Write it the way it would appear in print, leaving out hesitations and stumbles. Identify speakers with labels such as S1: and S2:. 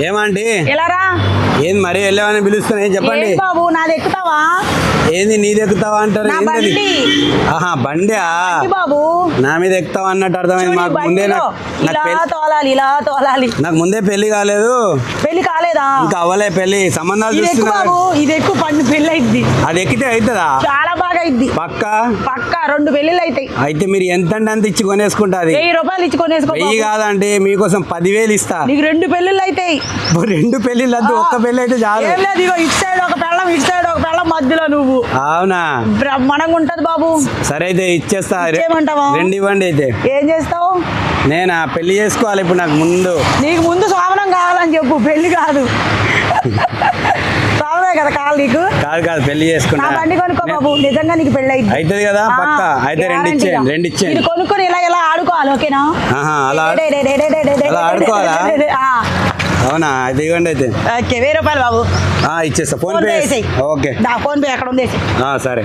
S1: ఏమండి
S2: ఎలా రా?
S1: ఏంది మరీ వెళ్ళామని పిలుస్తున్నా చెప్పండి
S2: బాబు నాది ఎక్కుతావా?
S1: ఏంది నీది ఎక్కుతావా అంటారు
S2: నా
S1: ఏంటది?
S2: బండి.
S1: ఆహా బండి
S2: బాబు
S1: నా మీద ఎక్కుతావా అన్నట్టు అర్థమైంది. మాకు ముందే నాకు ముందే పెళ్లి కాలేదు.
S2: పెళ్లి కాలేదా?
S1: ఇంకా అవ్వలే పెళ్లి, సంబంధాలు
S2: ఇది ఎక్కు
S1: చూస్తున్నా.
S2: బాబు, ఇది ఎక్కు, పండు పెళ్లి అయింది.
S1: అది ఎక్కితే అవుతుందా?
S2: చాలా బాగా అయింది.
S1: పక్కా
S2: పక్కా 2 పెళ్లిళ్ళు అవుతాయి.
S1: అయితే మీరు ఎంత అంటే అంత ఇచ్చి కొనేసుకుంటాది.
S2: 1000 రూపాయలు ఇచ్చి కొనేసుకో.
S1: 1000 కాదండి, మీకోసం 10,000 ఇస్తా.
S2: నీకు 2 పెళ్లిళ్ళు అవుతాయి.
S1: 2 పెళ్లిళ్ళు వద్దు, ఒక్క పెళ్లి అయితే చాలు.
S2: ఏం లేదు, ఇగో ఇటు సైడ్ ఒక పెళ్ళం, ఇటు సైడ్ ఒక పెళ్ళం, మధ్యలో నువ్వు.
S1: అవునా?
S2: బ్రహ్మాండంగా ఉంటది బాబు.
S1: సరే అయితే ఇచ్చేస్తా.
S2: ఇచ్చేయమంటావా?
S1: 2 ఇవ్వండి. అయితే
S2: ఏం చేస్తావు?
S1: నేనా పెళ్లి చేసుకోవాలి ఇప్పుడు. నాకు ముందు
S2: నీకు ముందు సోమనం కావాలని చెప్పు, పెళ్లి కాదు. సోమనే కదా కావాలి నీకు?
S1: కాదు పెళ్లి చేసుకుంటా.
S2: నా బండి కొనుక్కో బాబు, నిజంగా నీకు పెళ్లి అయింది.
S1: అవుతుంది కదా పక్కా. అయితే 2 ఇచ్చేయండి.
S2: ఇది కొనుక్కొని ఇలా ఆడుకోవాలి, ఓకేనా?
S1: అలా ఆడుకోవాలా? అవునా? అయితే ఇవ్వండి. అయితే
S2: ఓకే, 1000 రూపాయలు బాబు.
S1: ఇచ్చేస్తా. Phone pay. Okay,
S2: phone pay ఎక్కడ ఉంది?
S1: సరే.